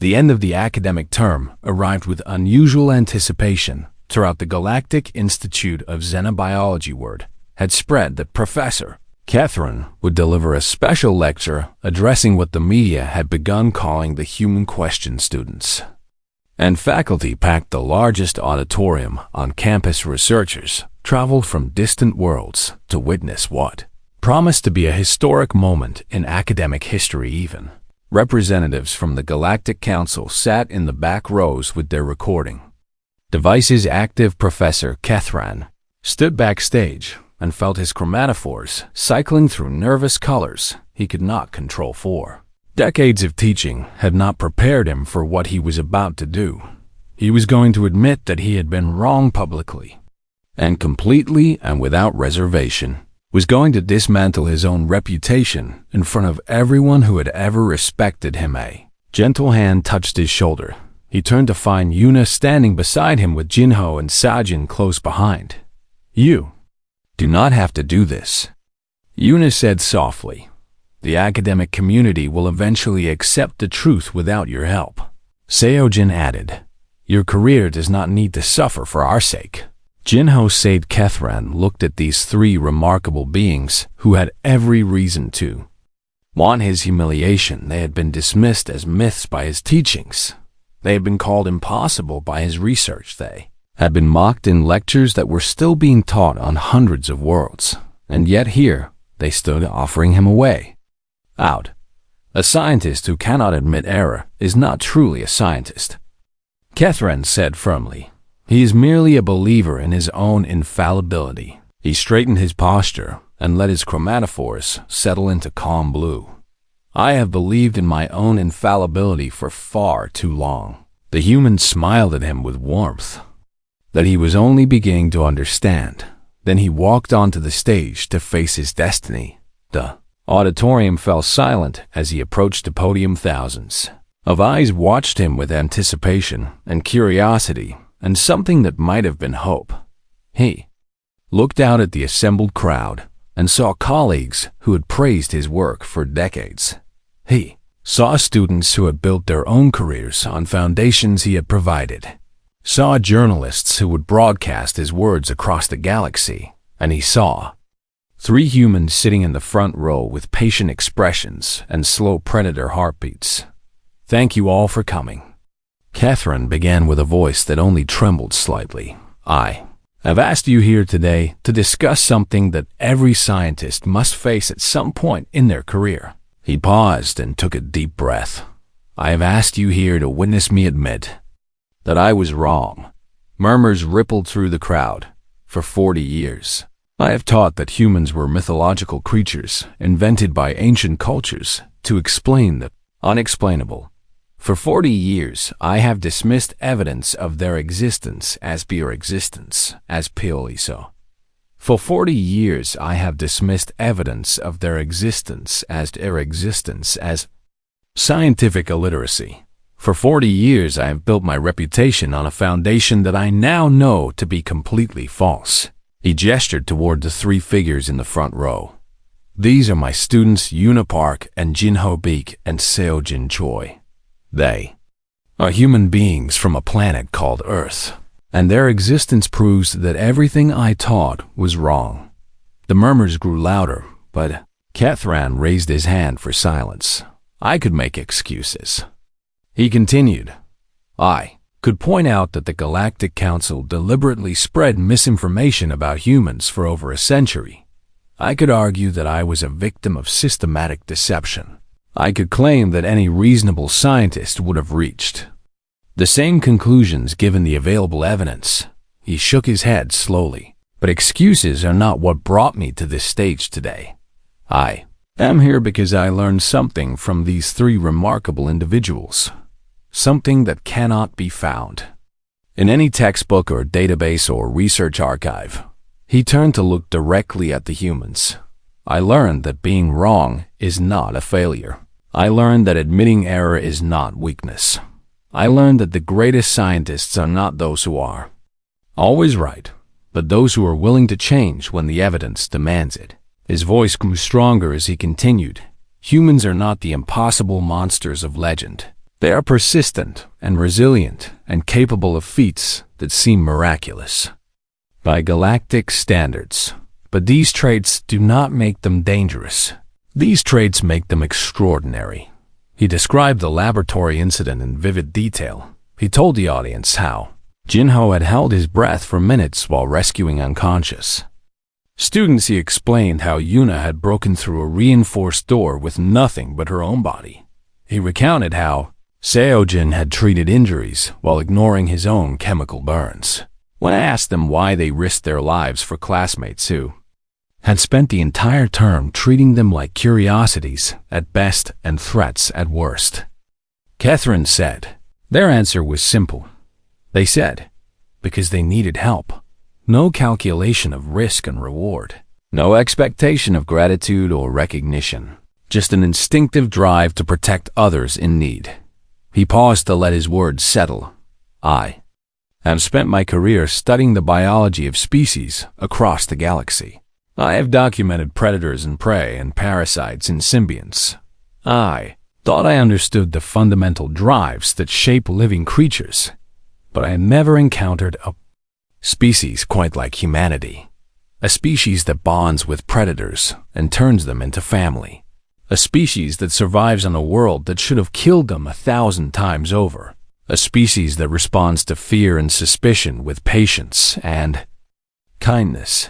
The end of the academic term arrived with unusual anticipation. Throughout the Galactic Institute of Xenobiology word had spread that Professor Catherine would deliver a special lecture addressing what the media had begun calling the human question students. And faculty packed the largest auditorium on campus. Researchers traveled from distant worlds to witness what promised to be a historic moment in academic history. Even representatives from the Galactic Council sat in the back rows with their recording devices active. Professor Catherine stood backstage and felt his chromatophores cycling through nervous colors he could not control. For decades of teaching had not prepared him for what he was about to do. He was going to admit that he had been wrong publicly, and completely and without reservation was going to dismantle his own reputation in front of everyone who had ever respected him. A gentle hand touched his shoulder. He turned to find Yuna standing beside him with Jinho and Sajin close behind. "You do not have to do this," Yuna said softly. "The academic community will eventually accept the truth without your help." Seojin added, "Your career does not need to suffer for our sake." Jinho said. Catherine looked at these three remarkable beings who had every reason to want his humiliation. They had been dismissed as myths by his teachings. They had been called impossible by his research. They had been mocked in lectures that were still being taught on hundreds of worlds. And yet here they stood offering him a way out. A scientist who cannot admit error is not truly a scientist, Catherine said firmly. He is merely a believer in his own infallibility. He straightened his posture and let his chromatophores settle into calm blue. I have believed in my own infallibility for far too long. The human smiled at him with warmth that he was only beginning to understand. Then he walked onto the stage to face his destiny. The auditorium fell silent as he approached the podium. Thousands of eyes watched him with anticipation and curiosity and something that might have been hope. He looked out at the assembled crowd and saw colleagues who had praised his work for decades. He saw students who had built their own careers on foundations he had provided, saw journalists who would broadcast his words across the galaxy, and he saw three humans sitting in the front row with patient expressions and slow predator heartbeats. "Thank you all for coming," Catherine began with a voice that only trembled slightly. "I have asked you here today to discuss something that every scientist must face at some point in their career." He paused and took a deep breath. "I have asked you here to witness me admit that I was wrong." Murmurs rippled through the crowd. "For 40 years, I have taught that humans were mythological creatures invented by ancient cultures to explain the unexplainable. For 40 years, I have dismissed evidence of their existence as pure existence, as purely so. For 40 years, I have dismissed evidence of their existence as their existence as scientific illiteracy. For 40 years, I have built my reputation on a foundation that I now know to be completely false." He gestured toward the three figures in the front row. "These are my students Yuna Park and Jinho Beek and Seojin Choi. They are human beings from a planet called Earth, and their existence proves that everything I taught was wrong." The murmurs grew louder, but Catherine raised his hand for silence. "I could make excuses," he continued. "I could point out that the Galactic Council deliberately spread misinformation about humans for over a century. I could argue that I was a victim of systematic deception. I could claim that any reasonable scientist would have reached the same conclusions given the available evidence." He shook his head slowly. "But excuses are not what brought me to this stage today. I am here because I learned something from these three remarkable individuals. Something that cannot be found in any textbook or database or research archive." He turned to look directly at the humans. "I learned that being wrong is not a failure. I learned that admitting error is not weakness. I learned that the greatest scientists are not those who are always right, but those who are willing to change when the evidence demands it." His voice grew stronger as he continued. "Humans are not the impossible monsters of legend. They are persistent and resilient and capable of feats that seem miraculous by galactic standards. But these traits do not make them dangerous. These traits make them extraordinary. He described the laboratory incident in vivid detail. He told the audience how Jinho had held his breath for minutes while rescuing unconscious students. He explained how Yuna had broken through a reinforced door with nothing but her own body. He recounted how Seojin had treated injuries while ignoring his own chemical burns. When I asked them why they risked their lives for classmates who had spent the entire term treating them like curiosities at best and threats at worst, Catherine said, their answer was simple. They said, because they needed help. No calculation of risk and reward. No expectation of gratitude or recognition. Just an instinctive drive to protect others in need. He paused to let his words settle. I have spent my career studying the biology of species across the galaxy. I have documented predators and prey and parasites and symbionts. I thought I understood the fundamental drives that shape living creatures, but I had never encountered a species quite like humanity. A species that bonds with predators and turns them into family. A species that survives on a world that should have killed them 1,000 times over. A species that responds to fear and suspicion with patience and kindness.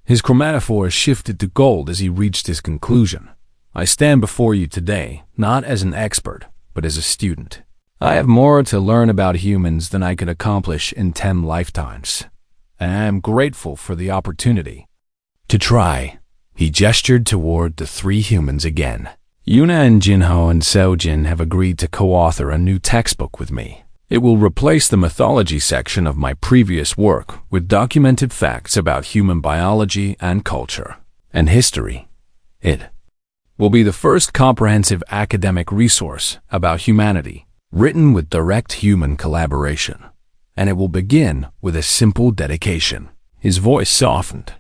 His chromatophore shifted to gold as he reached his conclusion. I stand before you today, not as an expert, but as a student. I have more to learn about humans than I could accomplish in 10 lifetimes. And I am grateful for the opportunity to try. He gestured toward the 3 humans again. Yuna and Jinho and Seojin have agreed to co-author a new textbook with me. It will replace the mythology section of my previous work with documented facts about human biology and culture and history. It will be the first comprehensive academic resource about humanity, written with direct human collaboration. And it will begin with a simple dedication. His voice softened.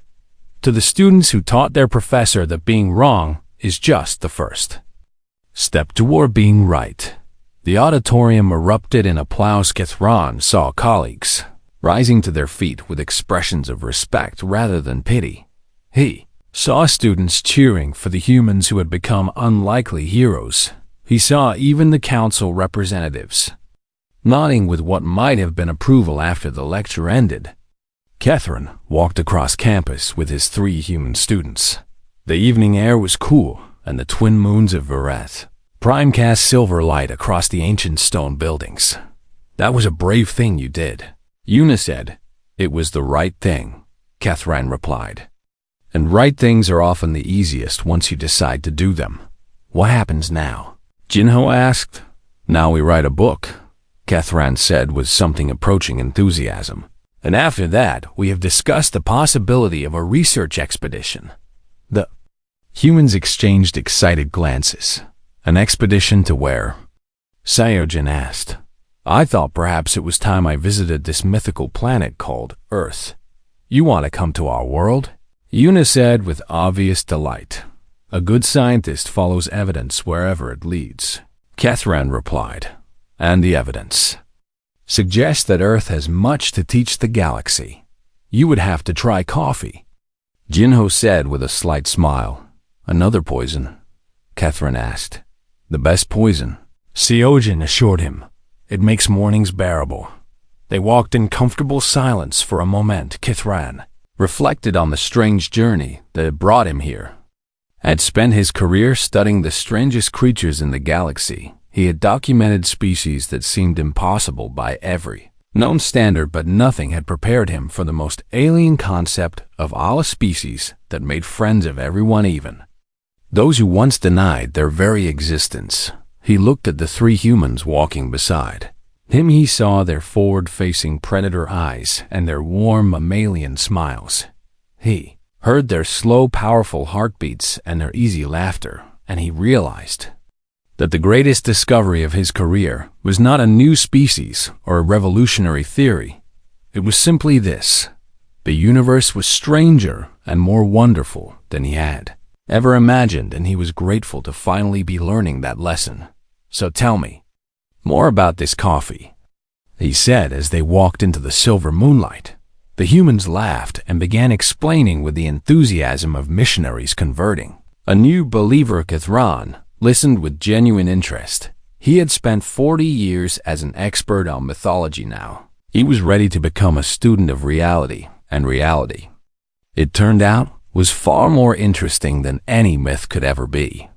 To the students who taught their professor that being wrong is just the first step toward being right. The auditorium erupted in applause. Kithran saw colleagues rising to their feet with expressions of respect rather than pity. He saw students cheering for the humans who had become unlikely heroes. He saw even the council representatives nodding with what might have been approval after the lecture ended. Catherine walked across campus with his 3 human students. The evening air was cool, and the twin moons of Vereth Prime cast silver light across the ancient stone buildings. That was a brave thing you did. Yuna said, it was the right thing, Catherine replied. And right things are often the easiest once you decide to do them. What happens now? Jinho asked. Now we write a book, Catherine said with something approaching enthusiasm. And after that, we have discussed the possibility of a research expedition. The humans exchanged excited glances. An expedition to where? Seojin asked. I thought perhaps it was time I visited this mythical planet called Earth. You want to come to our world? Yuna said with obvious delight. A good scientist follows evidence wherever it leads. Catherine replied. And the evidence suggests that Earth has much to teach the galaxy. You would have to try coffee. Jinho said with a slight smile. Another poison? Catherine asked. The best poison, Seojin assured him. It makes mornings bearable. They walked in comfortable silence for a moment. Kithran reflected on the strange journey that had brought him here. Had spent his career studying the strangest creatures in the galaxy. He had documented species that seemed impossible by every known standard, but nothing had prepared him for the most alien concept of all a species that made friends of everyone, even those who once denied their very existence. He looked at the 3 humans walking beside him. He saw their forward-facing predator eyes and their warm mammalian smiles. He heard their slow, powerful heartbeats and their easy laughter, and he realized that the greatest discovery of his career was not a new species or a revolutionary theory. It was simply this: the universe was stranger and more wonderful than he had ever imagined, and he was grateful to finally be learning that lesson. So tell me, More about this coffee," he said as they walked into the silver moonlight. The humans laughed and began explaining with the enthusiasm of missionaries converting. A new believer, Kithran, listened with genuine interest. He had spent 40 years as an expert on mythology now. He was ready to become a student of reality, and reality, it turned out, was far more interesting than any myth could ever be.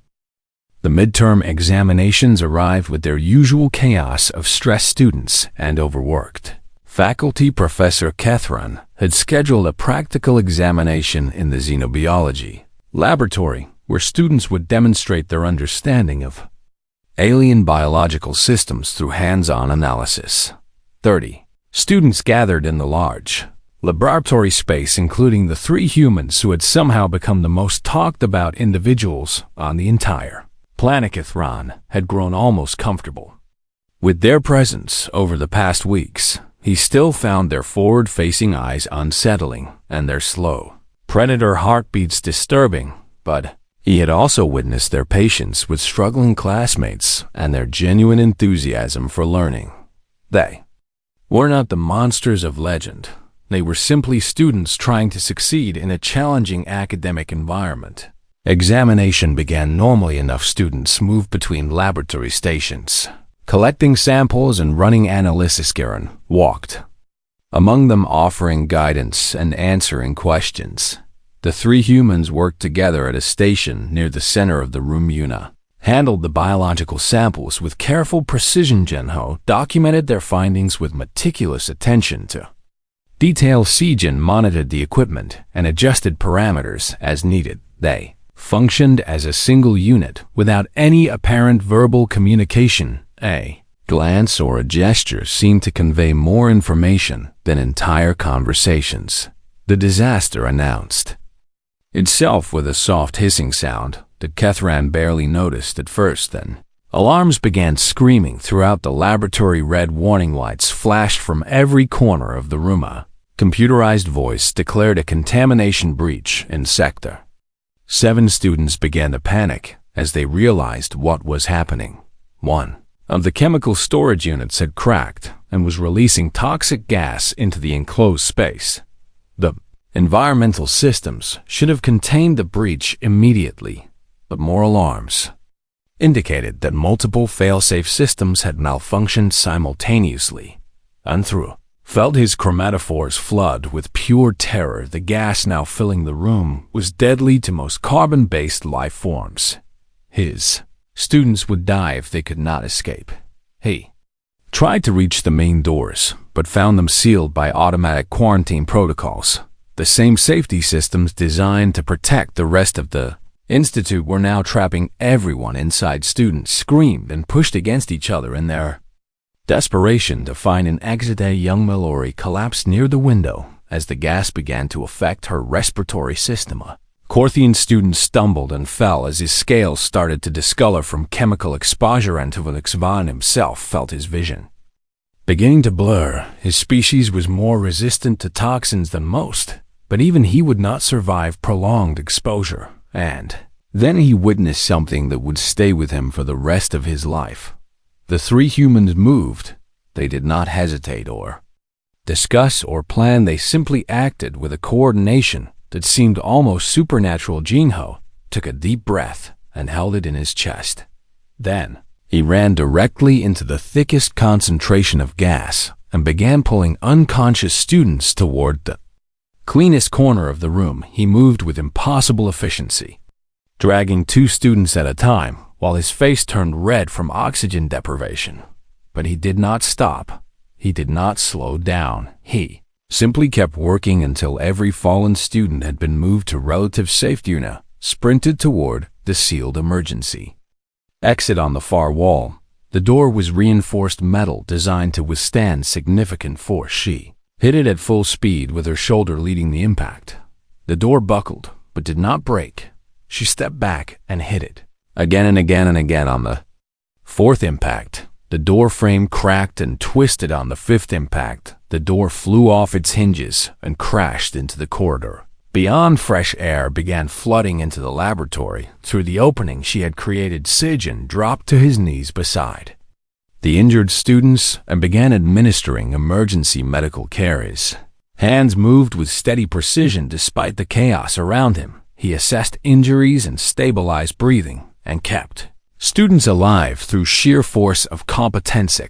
The midterm examinations arrived with their usual chaos of stressed students and overworked. Faculty Professor Kethran had scheduled a practical examination in the xenobiology laboratory where students would demonstrate their understanding of alien biological systems through hands-on analysis. 30 students gathered in the large laboratory space, including the 3 humans who had somehow become the most talked about individuals on the entire planet. Kithran had grown almost comfortable with their presence over the past weeks. He still found their forward-facing eyes unsettling and their slow predator heartbeats disturbing, but he had also witnessed their patience with struggling classmates and their genuine enthusiasm for learning. They were not the monsters of legend. They were simply students trying to succeed in a challenging academic environment. Examination began normally. Enough students moved between laboratory stations, collecting samples and running analysis. Karen walked among them, offering guidance and answering questions. The 3 humans worked together at a station near the center of the room. Yuna handled the biological samples with careful precision. Genho documented their findings with meticulous attention to detail. Sijin monitored the equipment and adjusted parameters as needed. They functioned as a single unit without any apparent verbal communication. A glance or a gesture seemed to convey more information than entire conversations. The disaster announced itself with a soft hissing sound that Kethran barely noticed at first. Then alarms began screaming throughout the laboratory. Red warning lights flashed from every corner of the room. A computerized voice declared a contamination breach in Sector 7. Students began to panic as they realized what was happening. One of the chemical storage units had cracked and was releasing toxic gas into the enclosed space. The environmental systems should have contained the breach immediately, but more alarms indicated that multiple failsafe systems had malfunctioned simultaneously. Anthru felt his chromatophores flood with pure terror. The gas now filling the room was deadly to most carbon-based life forms. His students would die if they could not escape. He tried to reach the main doors, but found them sealed by automatic quarantine protocols. The same safety systems designed to protect the rest of the institute were now trapping everyone inside. Students screamed and pushed against each other in their desperation to find an exit. A young Mallory collapsed near the window as the gas began to affect her respiratory system. A Corthian student stumbled and fell as his scales started to discolor from chemical exposure. Antovalixvan himself felt his vision beginning to blur. His species was more resistant to toxins than most, but even he would not survive prolonged exposure. And then he witnessed something that would stay with him for the rest of his life. The 3 humans moved. They did not hesitate or discuss or plan. They simply acted with a coordination that seemed almost supernatural. Jinho took a deep breath and held it in his chest. Then he ran directly into the thickest concentration of gas and began pulling unconscious students toward the cleanest corner of the room. He moved with impossible efficiency, dragging 2 students at a time while his face turned red from oxygen deprivation. But he did not stop. He did not slow down. He simply kept working until every fallen student had been moved to relative safety. Una sprinted toward the sealed emergency exit on the far wall. The door was reinforced metal designed to withstand significant force. She hit it at full speed with her shoulder leading the impact. The door buckled, but did not break. She stepped back and hit it again and again and again. On the 4th impact, the door frame cracked and twisted. On the 5th impact, the door flew off its hinges and crashed into the corridor. Beyond, fresh air began flooding into the laboratory. Through the opening she had created, Sijin dropped to his knees beside the injured students and began administering emergency medical care. His hands moved with steady precision despite the chaos around him. He assessed injuries and stabilized breathing and kept students alive through sheer force of competence.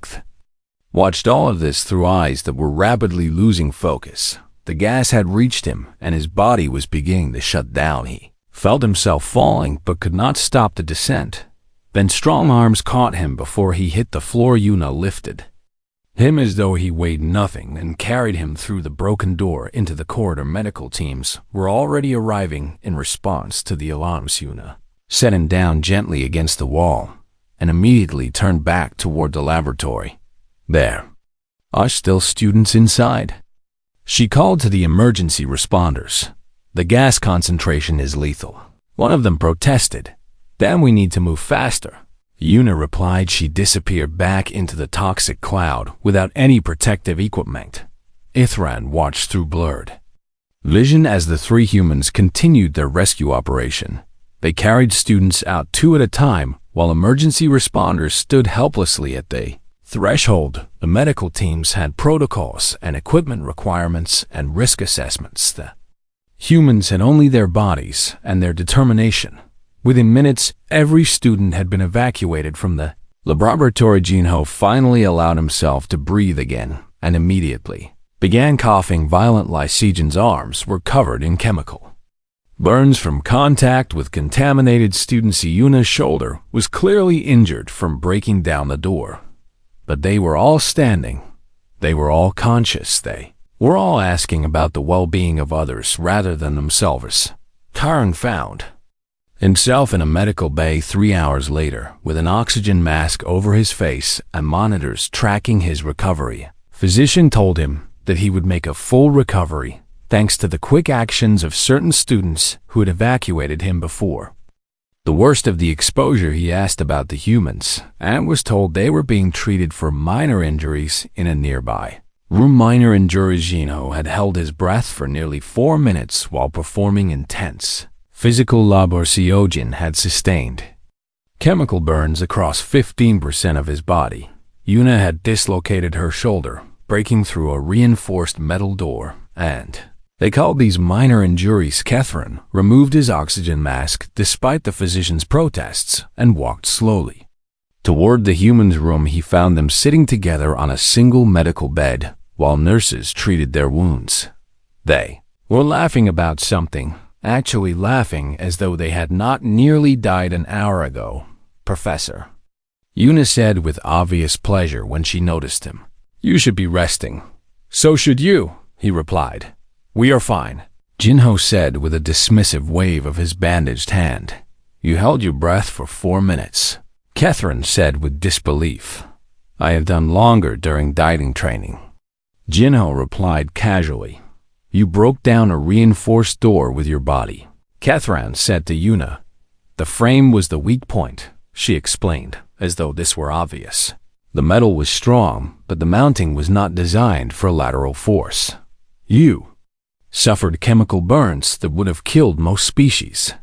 Watched all of this through eyes that were rapidly losing focus. The gas had reached him and his body was beginning to shut down. He felt himself falling but could not stop the descent. Then strong arms caught him before he hit the floor. Yuna lifted him as though he weighed nothing and carried him through the broken door into the corridor. Medical teams were already arriving in response to the alarms. Yuna set him down gently against the wall and immediately turned back toward the laboratory. There are still students inside. She called to the emergency responders. The gas concentration is lethal. One of them protested. Then we need to move faster. Yuna replied. She disappeared back into the toxic cloud without any protective equipment. Ithran watched through blurred vision as the three humans continued their rescue operation. They carried students out 2 at a time while emergency responders stood helplessly at the threshold. The medical teams had protocols and equipment requirements and risk assessments. The humans had only their bodies and their determination. Within minutes, every student had been evacuated from the laboratory. Jinho finally allowed himself to breathe again and immediately began coughing violently. Sejin's arms were covered in chemical burns from contact with contaminated students. Yuna's shoulder was clearly injured from breaking down the door. But they were all standing. They were all conscious. They were all asking about the well-being of others rather than themselves. Karan found himself in a medical bay 3 hours later with an oxygen mask over his face and monitors tracking his recovery. Physician told him that he would make a full recovery thanks to the quick actions of certain students who had evacuated him before. The worst of the exposure, he asked about the humans and was told they were being treated for minor injuries in a nearby room. Minor injuries. Jinho had held his breath for nearly 4 minutes while performing intense physical labor. Sejin had sustained chemical burns across 15% of his body. Yuna had dislocated her shoulder, breaking through a reinforced metal door, and they called these minor injuries. Catherine removed his oxygen mask despite the physician's protests and walked slowly toward the humans' room. He found them sitting together on a single medical bed while nurses treated their wounds. They were laughing about something, actually laughing as though they had not nearly died an hour ago. Professor, Yuna said with obvious pleasure when she noticed him. You should be resting. So should you, he replied. We are fine, Jinho said with a dismissive wave of his bandaged hand. You held your breath for 4 minutes, Catherine said with disbelief. I have done longer during dieting training, Jinho replied casually. You broke down a reinforced door with your body, Catherine said to Yuna. The frame was the weak point, she explained, as though this were obvious. The metal was strong, but the mounting was not designed for lateral force. You suffered chemical burns that would have killed most species,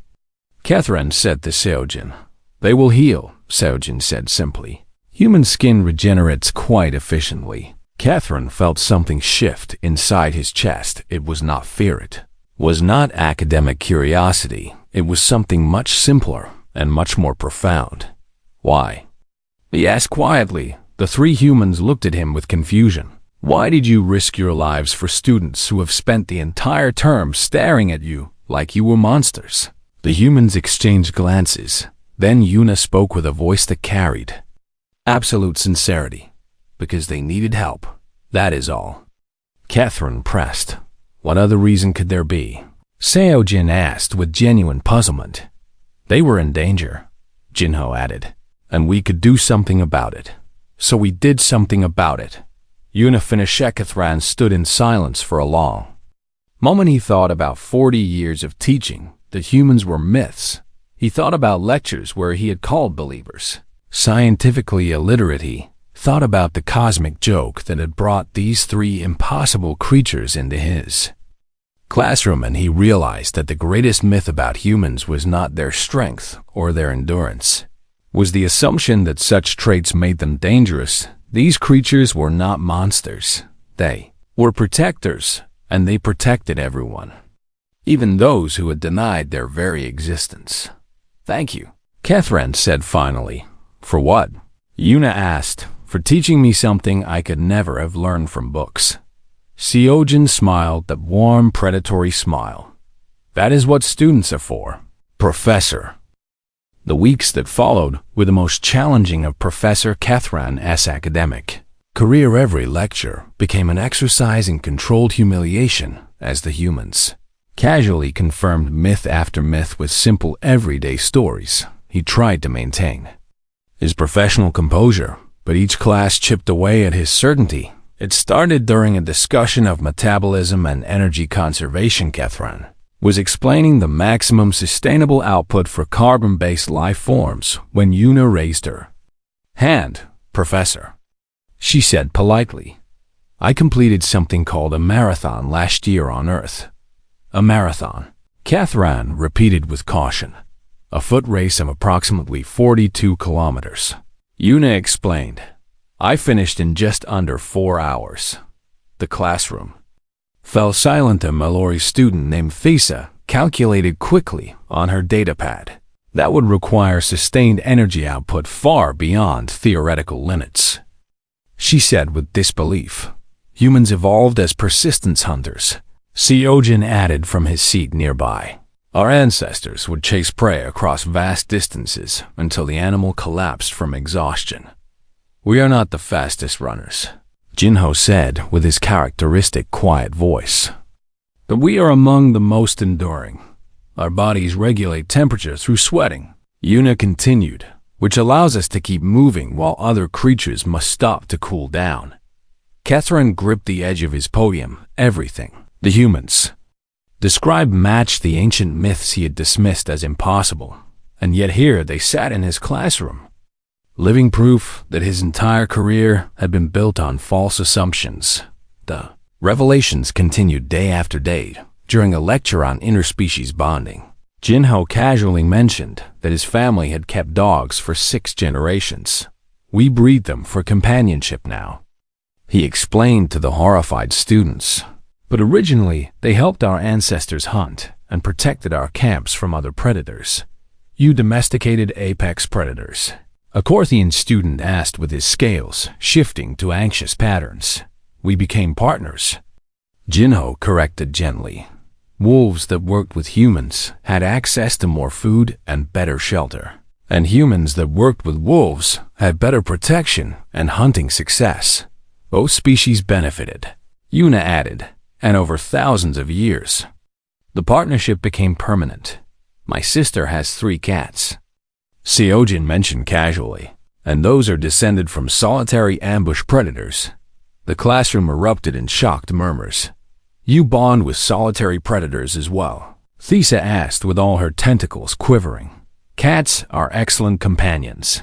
Catherine said to Sejin. They will heal, Sejin said simply. Human skin regenerates quite efficiently. Catherine felt something shift inside his chest. It was not fear. It was not academic curiosity. It was something much simpler and much more profound. Why? He asked quietly. The 3 humans looked at him with confusion. Why did you risk your lives for students who have spent the entire term staring at you like you were monsters? The humans exchanged glances. Then Yuna spoke with a voice that carried absolute sincerity. Because they needed help. That is all. Catherine pressed. What other reason could there be? Sejin asked with genuine puzzlement. They were in danger, Jinho added, and we could do something about it. So we did something about it. Yuna finished. Catherine stood in silence for a long moment. He thought about 40 years of teaching that humans were myths. He thought about lectures where he had called believers scientifically illiterate. He thought about the cosmic joke that had brought these 3 impossible creatures into his classroom, and he realized that the greatest myth about humans was not their strength or their endurance. was the assumption that such traits made them dangerous. These creatures were not monsters. They were protectors, and they protected everyone, even those who had denied their very existence. "Thank you," Catherine said finally. "For what?" Yuna asked. "For teaching me something I could never have learned from books." Seojin smiled that warm, predatory smile. "That is what students are for, Professor." The weeks that followed were the most challenging of Professor Catherine's academic career. Every lecture became an exercise in controlled humiliation as the humans casually confirmed myth after myth with simple everyday stories. He tried to maintain his professional composure, but each class chipped away at his certainty. It started during a discussion of metabolism and energy conservation. Catherine was explaining the maximum sustainable output for carbon-based life forms when Yuna raised her hand. "Professor," she said politely, "I completed something called a marathon last year on Earth." "A marathon," Catherine repeated with caution. "A foot race of approximately 42 kilometers. Yuna explained. "I finished in just under 4 hours." The classroom fell silent. A Mallory student named Thesa calculated quickly on her datapad. That would require sustained energy output far beyond theoretical limits. She said with disbelief, "Humans evolved as persistence hunters," Seojin added from his seat nearby. "Our ancestors would chase prey across vast distances until the animal collapsed from exhaustion. We are not the fastest runners," Jinho said with his characteristic quiet voice, "but we are among the most enduring. Our bodies regulate temperature through sweating," Yuna continued, "which allows us to keep moving while other creatures must stop to cool down." Catherine gripped the edge of his podium. Everything the humans described matched the ancient myths he had dismissed as impossible, and yet here they sat in his classroom, living proof that his entire career had been built on false assumptions. The revelations continued day after day. During a lecture on interspecies bonding, Jinho casually mentioned that his family had kept dogs for 6 generations. "We breed them for companionship now," he explained to the horrified students. "But originally, they helped our ancestors hunt and protected our camps from other predators. You domesticated apex predators," a Korthian student asked with his scales shifting to anxious patterns. "We became partners," Jinho corrected gently. "Wolves that worked with humans had access to more food and better shelter, and humans that worked with wolves had better protection and hunting success. Both species benefited," Yuna added, "and over thousands of years, the partnership became permanent. My sister has 3 cats," Seojin mentioned casually, "and those are descended from solitary ambush predators." The classroom erupted in shocked murmurs. "You bond with solitary predators as well?" Thesa asked with all her tentacles quivering. "Cats are excellent companions,"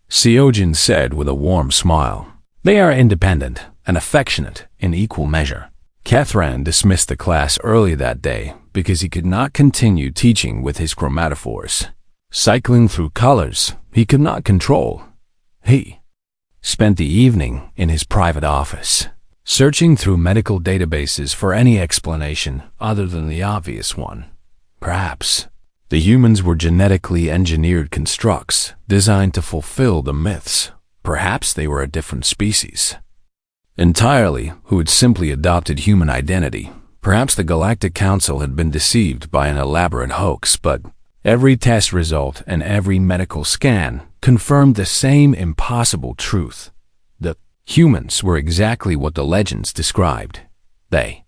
Seojin said with a warm smile. "They are independent and affectionate in equal measure." Catherine dismissed the class early that day because he could not continue teaching with his chromatophores. Cycling through colors he could not control. He spent the evening in his private office, searching through medical databases for any explanation other than the obvious one. Perhaps the humans were genetically engineered constructs designed to fulfill the myths. Perhaps they were a different species entirely who had simply adopted human identity. Perhaps the Galactic Council had been deceived by an elaborate hoax, but every test result and every medical scan confirmed the same impossible truth. The humans were exactly what the legends described. They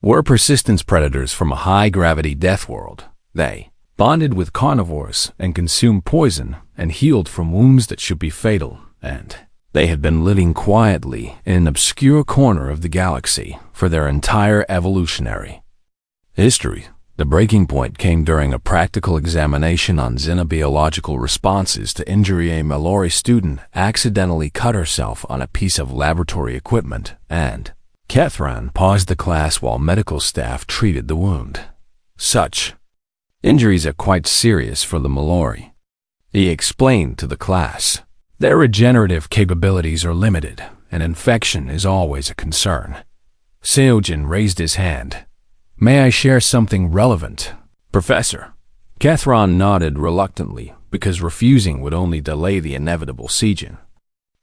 were persistence predators from a high-gravity death world. They bonded with carnivores and consumed poison and healed from wounds that should be fatal, and they had been living quietly in an obscure corner of the galaxy for their entire evolutionary history. The breaking point came during a practical examination on xenobiological responses to injury. A Mallory student accidentally cut herself on a piece of laboratory equipment, and Catherine paused the class while medical staff treated the wound. Such injuries are quite serious for the Mallory. he explained to the class. Their regenerative capabilities are limited, and infection is always a concern. Seojin raised his hand. May I share something relevant, Professor? Kethron nodded reluctantly, because refusing would only delay the inevitable Seojin.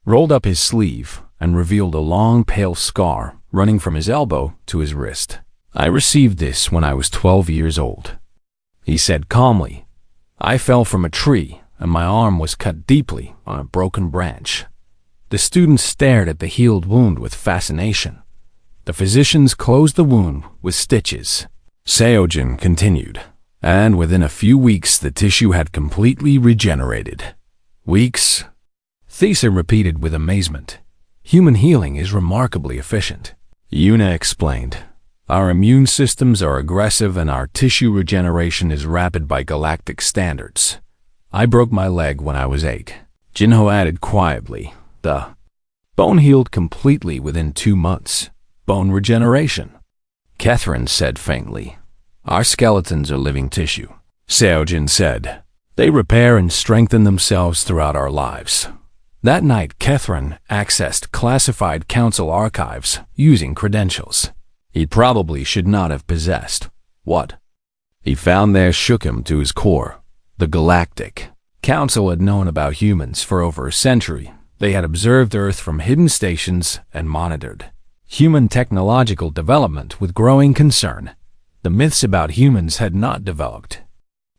Rolled up his sleeve and revealed a long pale scar running from his elbow to his wrist. I received this when I was 12 years old. He said calmly. I fell from a tree and my arm was cut deeply on a broken branch. The students stared at the healed wound with fascination. The physicians closed the wound with stitches. Seojin continued, and within a few weeks the tissue had completely regenerated. Weeks? Thesa repeated with amazement. Human healing is remarkably efficient. Yuna explained. Our immune systems are aggressive and our tissue regeneration is rapid by galactic standards. I broke my leg when I was 8. Jinho added quietly. The bone healed completely within 2 months. Bone regeneration. Catherine said faintly. Our skeletons are living tissue. Seojin said. They repair and strengthen themselves throughout our lives. That night, Catherine accessed classified council archives using credentials he probably should not have possessed. What he found there shook him to his core. The Galactic Council had known about humans for over a century. They had observed Earth from hidden stations and monitored human technological development with growing concern. The myths about humans had not developed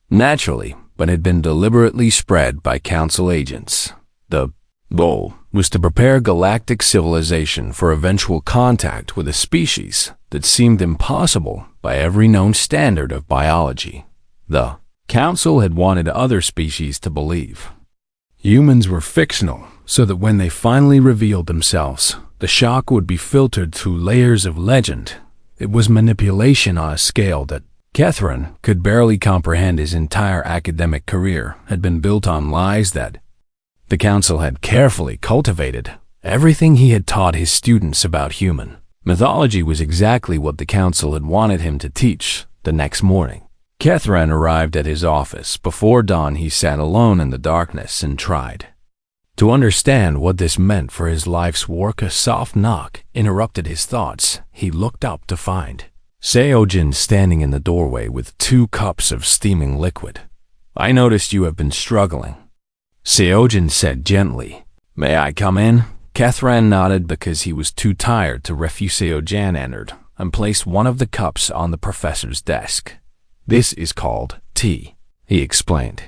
naturally, but had been deliberately spread by Council agents. The goal was to prepare galactic civilization for eventual contact with a species that seemed impossible by every known standard of biology. The Council had wanted other species to believe humans were fictional, so that when they finally revealed themselves, the shock would be filtered through layers of legend. It was manipulation on a scale that Catherine could barely comprehend. His entire academic career had been built on lies that the Council had carefully cultivated. Everything he had taught his students about human mythology was exactly what the Council had wanted him to teach. The next morning, Catherine arrived at his office. Before dawn, he sat alone in the darkness and tried to understand what this meant for his life's work. A soft knock interrupted his thoughts. He looked up to find Seojin standing in the doorway with 2 cups of steaming liquid. I noticed you have been struggling, Seojin said gently. May I come in? Catherine nodded because he was too tired to refuse. Seojin entered and placed one of the cups on the professor's desk. This is called tea, he explained.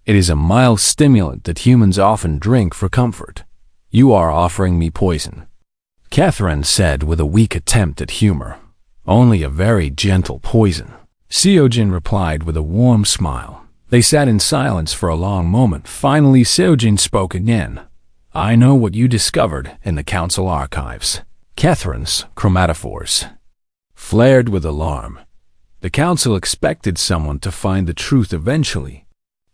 It is a mild stimulant that humans often drink for comfort. You are offering me poison, Catherine said with a weak attempt at humor. Only a very gentle poison, Seojin replied with a warm smile. They sat in silence for a long moment. Finally, Seojin spoke again. I know what you discovered in the Council archives. Catherine's chromatophores flared with alarm. The Council expected someone to find the truth eventually.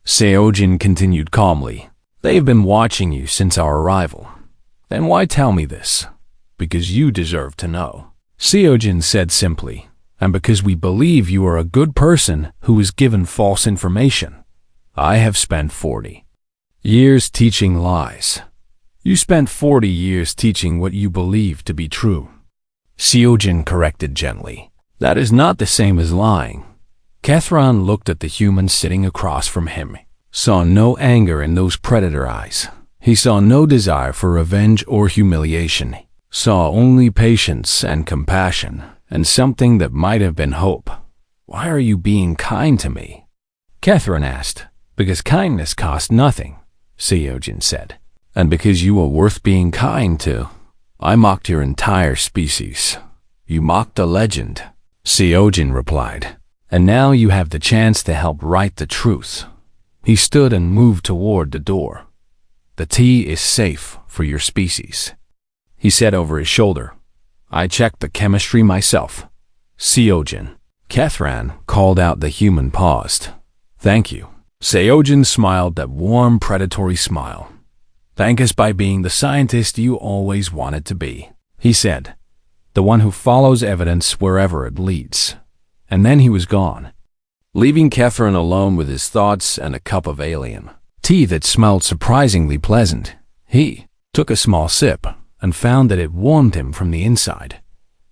Seojin continued calmly. They've been watching you since our arrival. Then why tell me this? Because you deserve to know, Seojin said simply. And because we believe you are a good person who was given false information. I have spent 40 years teaching lies. You spent 40 years teaching what you believe to be true, Seojin corrected gently. That is not the same as lying. Catherine looked at the human sitting across from him, saw no anger in those predator eyes. He saw no desire for revenge or humiliation, saw only patience and compassion, and something that might have been hope. Why are you being kind to me? Catherine asked. Because kindness costs nothing, Seojin said. And because you are worth being kind to. I mocked your entire species. You mocked a legend, Seojin replied. And now you have the chance to help write the truth. He stood and moved toward the door. The tea is safe for your species, he said over his shoulder. I checked the chemistry myself. Seojin. Catherine called out. The human paused. Thank you. Seojin smiled that warm predatory smile. Thank us by being the scientist you always wanted to be, he said. The one who follows evidence wherever it leads. And then he was gone, leaving Catherine alone with his thoughts and a cup of alien tea that smelled surprisingly pleasant. He took a small sip and found that it warmed him from the inside.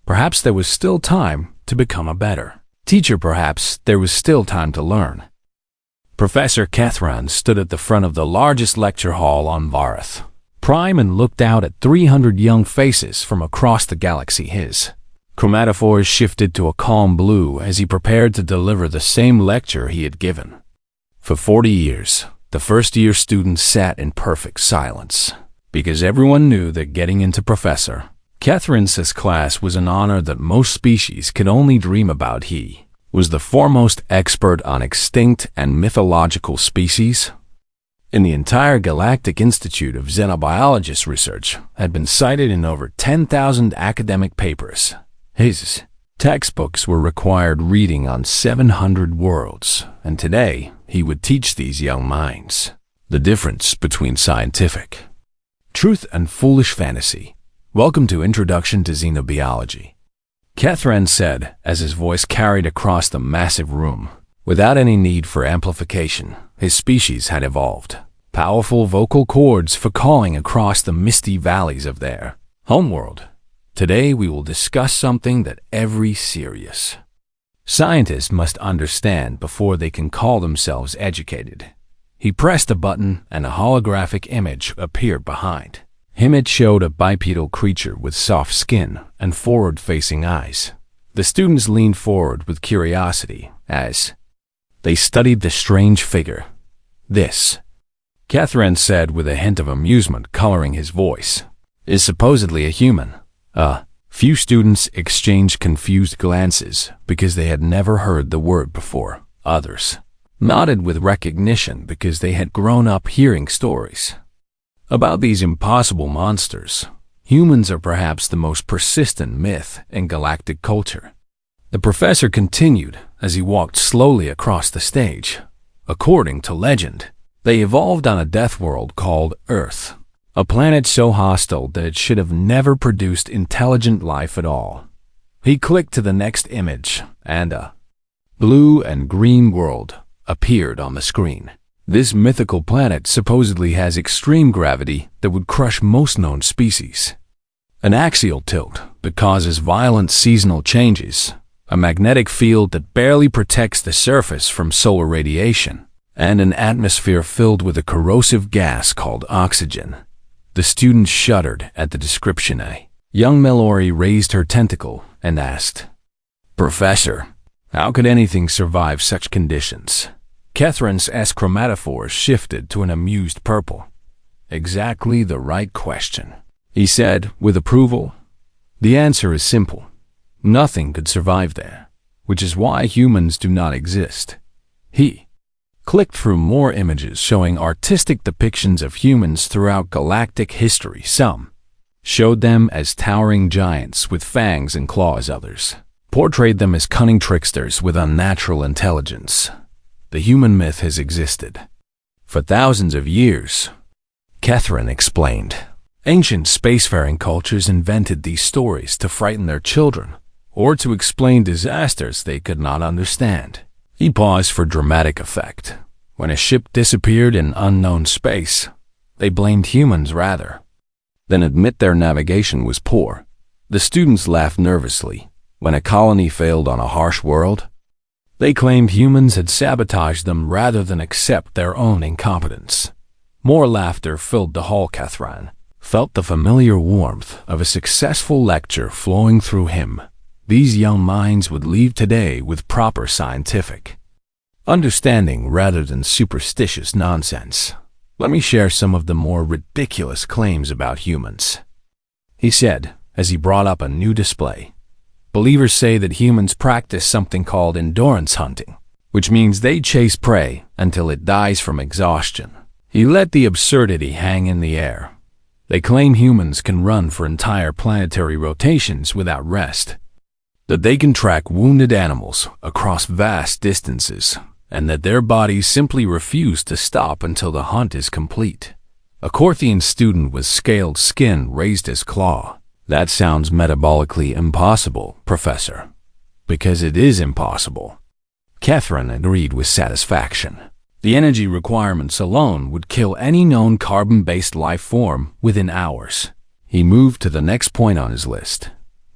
Perhaps there was still time to become a better teacher. Perhaps there was still time to learn. Professor Catherine stood at the front of the largest lecture hall on Vareth Prime and looked out at 300 young faces from across the galaxy. His chromatophores shifted to a calm blue as he prepared to deliver the same lecture he had given. For 40 years, the first-year students sat in perfect silence, because everyone knew that getting into Professor Catherine's class was an honor that most species could only dream about. He was the foremost expert on extinct and mythological species in the entire Galactic Institute of Xenobiologist research had been cited in over 10,000 academic papers. His textbooks were required reading on 700 worlds, and today he would teach these young minds the difference between scientific truth and foolish fantasy. Welcome to Introduction to Xenobiology, Catherine said as his voice carried across the massive room. Without any need for amplification, his species had evolved powerful vocal cords for calling across the misty valleys of their homeworld. Today we will discuss something that every serious scientist must understand before they can call themselves educated. He pressed a button and a holographic image appeared behind him. It showed a bipedal creature with soft skin and forward-facing eyes. The students leaned forward with curiosity as they studied the strange figure. "This," Catherine said with a hint of amusement coloring his voice, "is supposedly a human." A few students exchanged confused glances because they had never heard the word before. Others nodded with recognition because they had grown up hearing stories about these impossible monsters. Humans are perhaps the most persistent myth in galactic culture. The professor continued as he walked slowly across the stage. According to legend, they evolved on a death world called Earth, a planet so hostile that it should have never produced intelligent life at all. He clicked to the next image, and a blue and green world appeared on the screen. This mythical planet supposedly has extreme gravity that would crush most known species, an axial tilt that causes violent seasonal changes, a magnetic field that barely protects the surface from solar radiation, and an atmosphere filled with a corrosive gas called oxygen. The students shuddered at the description. A young Mallory raised her tentacle and asked, "Professor, how could anything survive such conditions?" Catherine's chromatophores shifted to an amused purple. "Exactly the right question," he said with approval. "The answer is simple. Nothing could survive there, which is why humans do not exist." He clicked through more images showing artistic depictions of humans throughout galactic history. Some showed them as towering giants with fangs and claws. Others portrayed them as cunning tricksters with unnatural intelligence. The human myth has existed for thousands of years, Catherine explained. Ancient spacefaring cultures invented these stories to frighten their children or to explain disasters they could not understand. He paused for dramatic effect. When a ship disappeared in unknown space, they blamed humans rather than admit their navigation was poor. The students laughed nervously. When a colony failed on a harsh world, they claimed humans had sabotaged them rather than accept their own incompetence. More laughter filled the hall. Catherine felt the familiar warmth of a successful lecture flowing through him. These young minds would leave today with proper scientific understanding rather than superstitious nonsense. "Let me share some of the more ridiculous claims about humans," he said as he brought up a new display. Believers say that humans practice something called endurance hunting, which means they chase prey until it dies from exhaustion. He let the absurdity hang in the air. They claim humans can run for entire planetary rotations without rest, that they can track wounded animals across vast distances, and that their bodies simply refuse to stop until the hunt is complete. A Corthian student with scaled skin raised his claw. "That sounds metabolically impossible, Professor." "Because it is impossible," Catherine agreed with satisfaction. The energy requirements alone would kill any known carbon-based life form within hours. He moved to the next point on his list.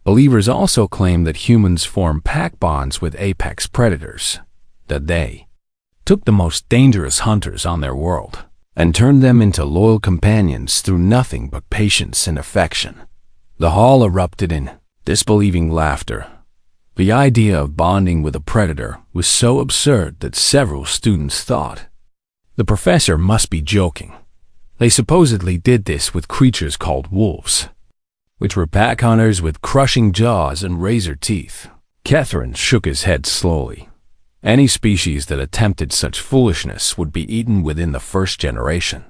Believers also claim that humans form pack bonds with apex predators, that they took the most dangerous hunters on their world and turned them into loyal companions through nothing but patience and affection. The hall erupted in disbelieving laughter. The idea of bonding with a predator was so absurd that several students thought the professor must be joking. They supposedly did this with creatures called wolves, which were pack hunters with crushing jaws and razor teeth. Catherine shook his head slowly. Any species that attempted such foolishness would be eaten within the first generation.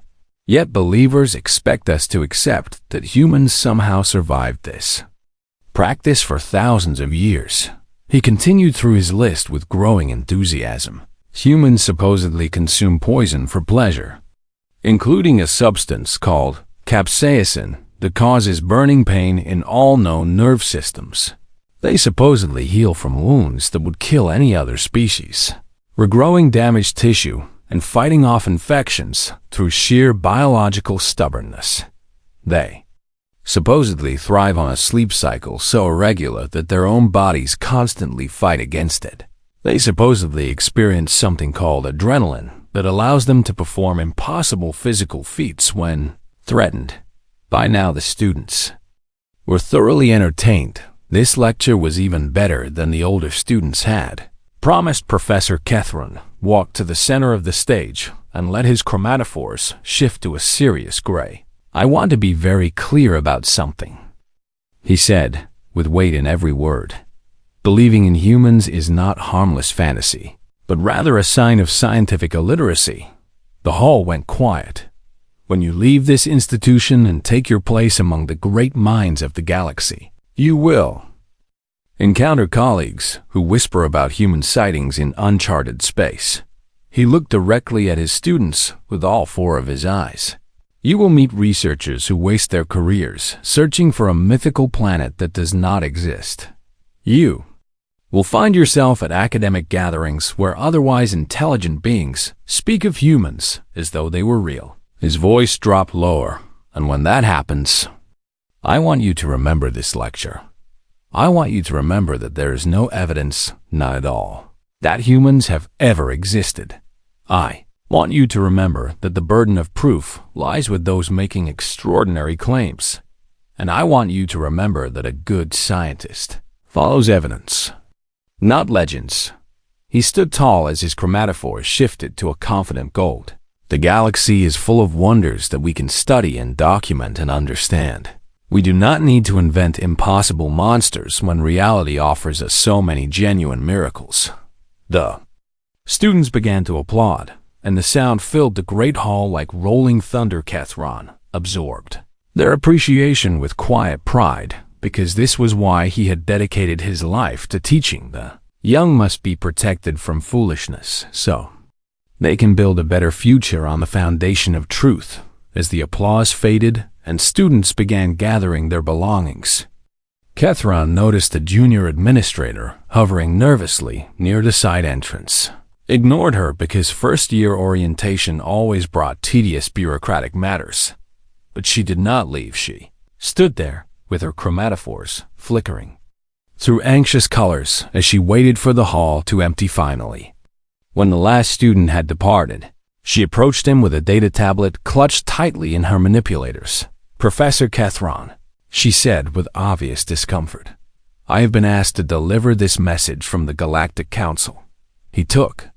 Yet believers expect us to accept that humans somehow survived this practice for thousands of years. He continued through his list with growing enthusiasm. Humans supposedly consume poison for pleasure, including a substance called capsaicin that causes burning pain in all known nerve systems. They supposedly heal from wounds that would kill any other species, regrowing damaged tissue and fighting off infections through sheer biological stubbornness. They supposedly thrive on a sleep cycle so irregular that their own bodies constantly fight against it. They supposedly experience something called adrenaline that allows them to perform impossible physical feats when threatened. By now the students were thoroughly entertained. This lecture was even better than the older students had promised. Professor Catherine walked to the center of the stage and let his chromatophores shift to a serious gray. "I want to be very clear about something," he said, with weight in every word. "Believing in humans is not harmless fantasy, but rather a sign of scientific illiteracy." The hall went quiet. "When you leave this institution and take your place among the great minds of the galaxy, you will encounter colleagues who whisper about human sightings in uncharted space." He looked directly at his students with all four of his eyes. "You will meet researchers who waste their careers searching for a mythical planet that does not exist. You will find yourself at academic gatherings where otherwise intelligent beings speak of humans as though they were real." His voice dropped lower, "And when that happens, I want you to remember this lecture. I want you to remember that there is no evidence, none at all, that humans have ever existed. I want you to remember that the burden of proof lies with those making extraordinary claims. And I want you to remember that a good scientist follows evidence, not legends." He stood tall as his chromatophores shifted to a confident gold. "The galaxy is full of wonders that we can study and document and understand. We do not need to invent impossible monsters when reality offers us so many genuine miracles." The students began to applaud, and the sound filled the great hall like rolling thunder. Catherine absorbed their appreciation with quiet pride, because this was why he had dedicated his life to teaching. The young must be protected from foolishness, so they can build a better future on the foundation of truth. As the applause faded and students began gathering their belongings, Catherine noticed a junior administrator hovering nervously near the side entrance. Ignored her because first-year orientation always brought tedious bureaucratic matters. But she did not leave. She stood there with her chromatophores flickering through anxious colors as she waited for the hall to empty finally. When the last student had departed, she approached him with a data tablet clutched tightly in her manipulators. "Professor Catherine," she said with obvious discomfort, "I have been asked to deliver this message from the Galactic Council." He took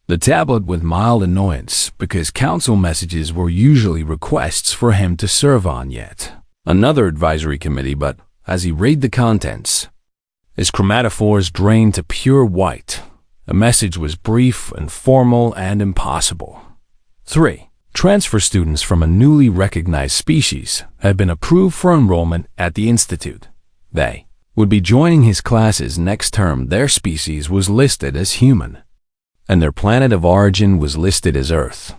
the tablet with mild annoyance because council messages were usually requests for him to serve on yet another advisory committee, but as he read the contents, his chromatophores drained to pure white. The message was brief and formal and impossible. 3. Transfer students from a newly recognized species had been approved for enrollment at the Institute. They would be joining his classes next term. Their species was listed as human, and their planet of origin was listed as Earth.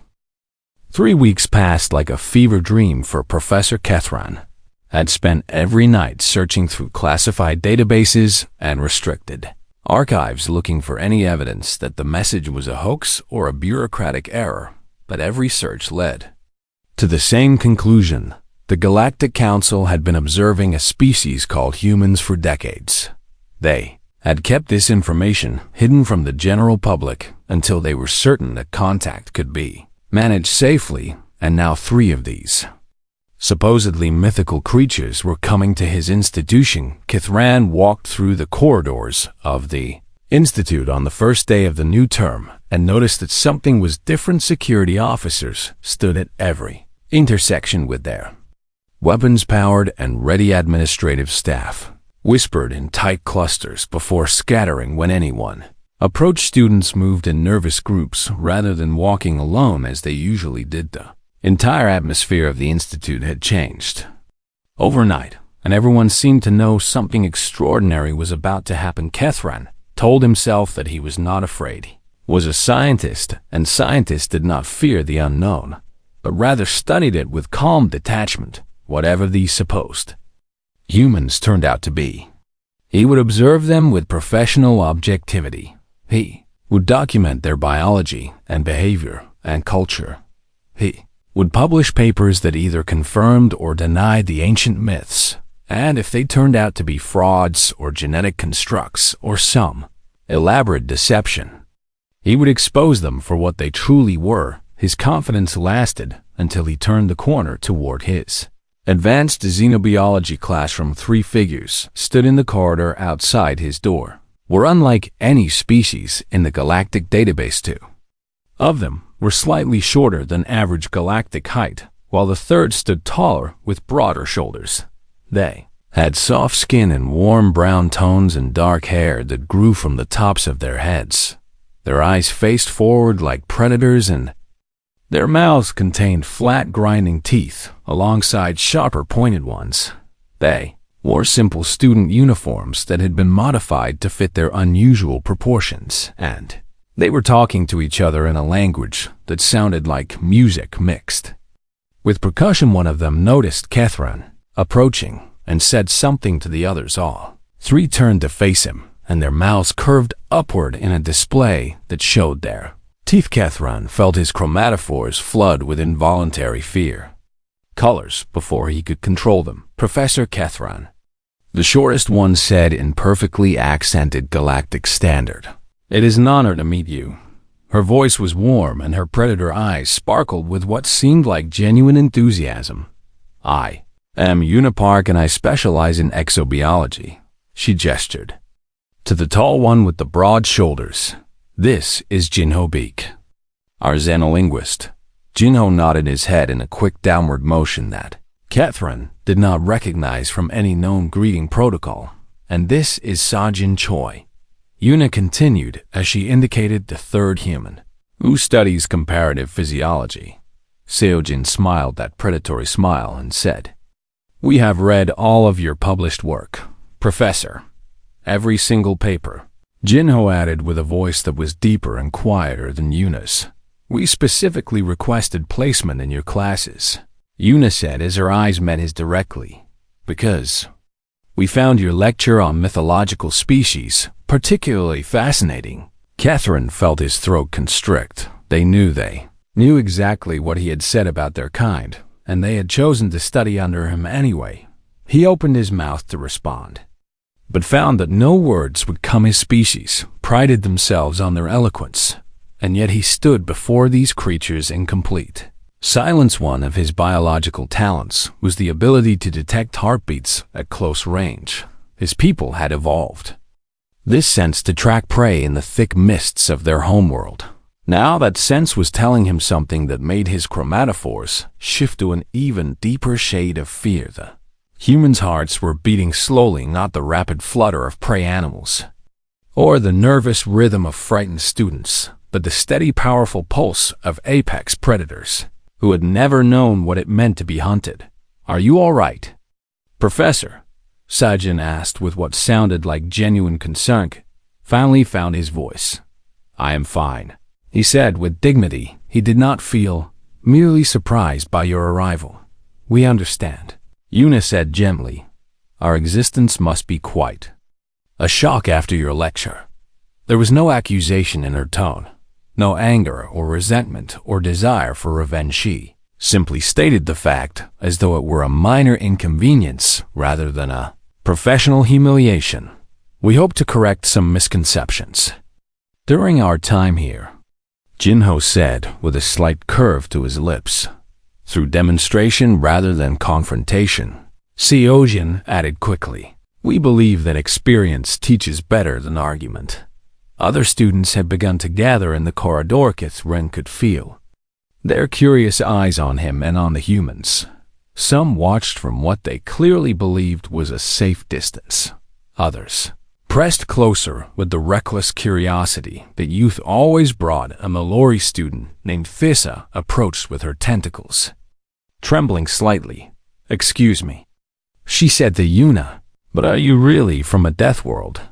3 weeks passed like a fever dream for Professor Catherine. Had spent every night searching through classified databases and restricted archives looking for any evidence that the message was a hoax or a bureaucratic error, but every search led to the same conclusion. The Galactic Council had been observing a species called humans for decades. They had kept this information hidden from the general public until they were certain that contact could be managed safely, and now 3 of these supposedly mythical creatures were coming to his institution. Kithran walked through the corridors of the institute on the first day of the new term and noticed that something was different. Security officers stood at every intersection with their weapons-powered and ready. Administrative staff whispered in tight clusters before scattering when anyone approached. Students moved in nervous groups rather than walking alone as they usually did. The entire atmosphere of the institute had changed overnight, and everyone seemed to know something extraordinary was about to happen. Kethran told himself that he was not afraid. He was a scientist, and scientists did not fear the unknown, but rather studied it with calm detachment, whatever these supposed humans turned out to be. He would observe them with professional objectivity. He would document their biology and behavior and culture. He would publish papers that either confirmed or denied the ancient myths, and if they turned out to be frauds or genetic constructs or some elaborate deception, he would expose them for what they truly were. His confidence lasted until he turned the corner toward his advanced xenobiology classroom. 3 figures stood in the corridor outside his door. Were unlike any species in the galactic database. 2 of them were slightly shorter than average galactic height, while the third stood taller with broader shoulders. They had soft skin and warm brown tones and dark hair that grew from the tops of their heads. Their eyes faced forward like predators, and their mouths contained flat, grinding teeth alongside sharper, pointed ones. They wore simple student uniforms that had been modified to fit their unusual proportions, and they were talking to each other in a language that sounded like music mixed with percussion. One of them noticed Kethran approaching and said something to the others. All 3 turned to face him, and their mouths curved upward in a display that showed their teeth. Kethran felt his chromatophores flood with involuntary fear. Colors before he could control them. Professor Kethran, the shortest one, said in perfectly accented galactic standard, "It is an honor to meet you." Her voice was warm and her predator eyes sparkled with what seemed like genuine enthusiasm. "I am Unipark and I specialize in exobiology." She gestured to the tall one with the broad shoulders. "This is Jinho Beek, our xenolinguist." Jinho nodded his head in a quick downward motion that Kethran did not recognize from any known greeting protocol. "And this is Sajin Choi," Yuna continued as she indicated the third human, "who studies comparative physiology." Seojin smiled that predatory smile and said, "We have read all of your published work, Professor. Every single paper." Jinho added with a voice that was deeper and quieter than Yuna's, "We specifically requested placement in your classes," Yuna said as her eyes met his directly, "because we found your lecture on mythological species particularly fascinating." Catherine felt his throat constrict. They knew exactly what he had said about their kind, and they had chosen to study under him anyway. He opened his mouth to respond, but found that no words would come. His species prided themselves on their eloquence, and yet he stood before these creatures incomplete. Silence. One of his biological talents was the ability to detect heartbeats at close range. His people had evolved this sense to track prey in the thick mists of their homeworld. Now that sense was telling him something that made his chromatophores shift to an even deeper shade of fear. The humans' hearts were beating slowly, not the rapid flutter of prey animals or the nervous rhythm of frightened students, but the steady, powerful pulse of apex predators who had never known what it meant to be hunted. "Are you all right, Professor?" Sajin asked with what sounded like genuine concern. Finally found his voice. "I am fine," he said with dignity. He did not feel merely surprised by your arrival. "We understand," Yuna said gently. "Our existence must be quite a shock after your lecture." There was no accusation in her tone, no anger or resentment or desire for revenge. She simply stated the fact as though it were a minor inconvenience rather than a professional humiliation. We hope to correct some misconceptions during our time here, Jinho said with a slight curve to his lips. Through demonstration rather than confrontation, Seojin added quickly. We believe that experience teaches better than argument. Other students had begun to gather in the corridor. Catherine could feel their curious eyes on him and on the humans. Some watched from what they clearly believed was a safe distance. Others pressed closer with the reckless curiosity that youth always brought. A Mallory student named Thissa approached with her tentacles, trembling slightly. Excuse me, she said to Yuna, but are you really from a death world?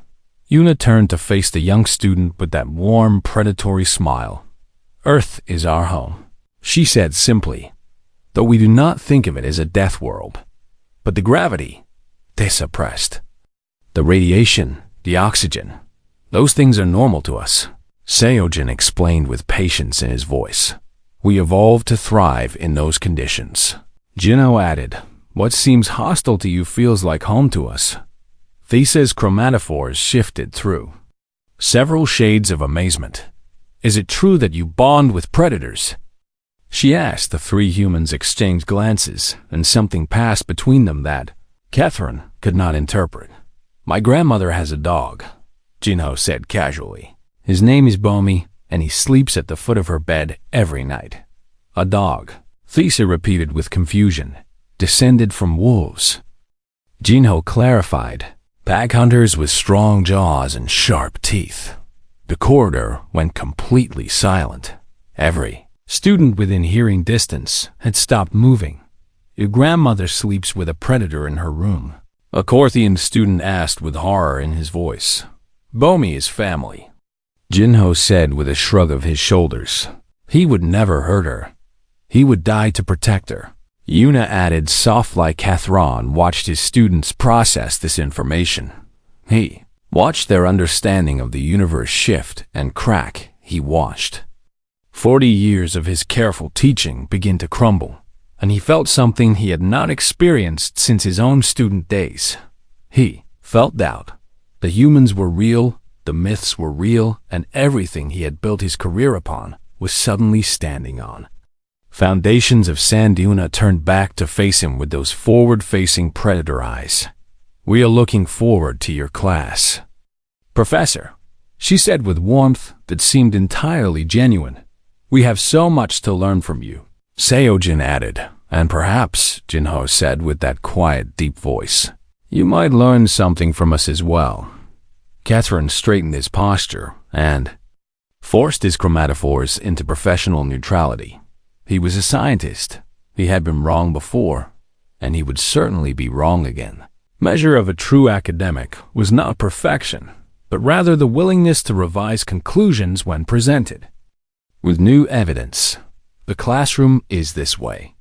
Yuna turned to face the young student with that warm, predatory smile. Earth is our home, she said simply, though we do not think of it as a death world. But the gravity, Thissa pressed. The radiation, the oxygen, those things are normal to us, Seojin explained with patience in his voice. We evolved to thrive in those conditions. Jinho added, what seems hostile to you feels like home to us. Thissa's chromatophores shifted through several shades of amazement. Is it true that you bond with predators? She asked. The three humans exchanged glances, and something passed between them that Catherine could not interpret. My grandmother has a dog, Jinho said casually. His name is Bomi, and he sleeps at the foot of her bed every night. A dog, Thissa repeated with confusion. Descended from wolves, Jinho clarified. Pack hunters with strong jaws and sharp teeth. The corridor went completely silent. Every student within hearing distance had stopped moving. Your grandmother sleeps with a predator in her room, a Korthian student asked with horror in his voice. Bomi is family, Jinho said with a shrug of his shoulders. He would never hurt her. He would die to protect her. Yuna added softly. Catherine watched his students process this information. He watched their understanding of the universe shift and crack. He watched 40 years of his careful teaching begin to crumble, and he felt something he had not experienced since his own student days. He felt doubt. The humans were real, the myths were real, and everything he had built his career upon was suddenly standing on foundations of sand. Yuna turned back to face him with those forward-facing predator eyes. We are looking forward to your class, Professor, she said with warmth that seemed entirely genuine. We have so much to learn from you, Seojin added, and perhaps, Jinho said with that quiet, deep voice, you might learn something from us as well. Catherine straightened his posture and forced his chromatophores into professional neutrality. He was a scientist. He had been wrong before, and he would certainly be wrong again. Measure of a true academic was not perfection, but rather the willingness to revise conclusions when presented with new evidence. The classroom is this way,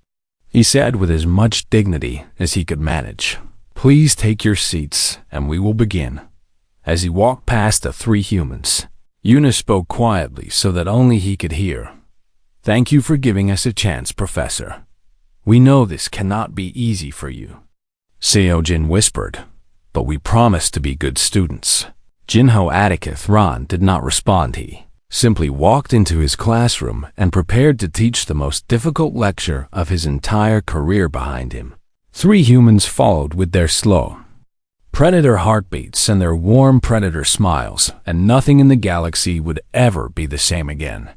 he said with as much dignity as he could manage. Please take your seats, and we will begin. As he walked past the three humans, Yuna spoke quietly so that only he could hear. Thank you for giving us a chance, Professor. We know this cannot be easy for you, Seojin whispered, but we promise to be good students. Jinho Catherine did not respond. He simply walked into his classroom and prepared to teach the most difficult lecture of his entire career behind him. Three humans followed with their slow predator heartbeats and their warm predator smiles, and nothing in the galaxy would ever be the same again.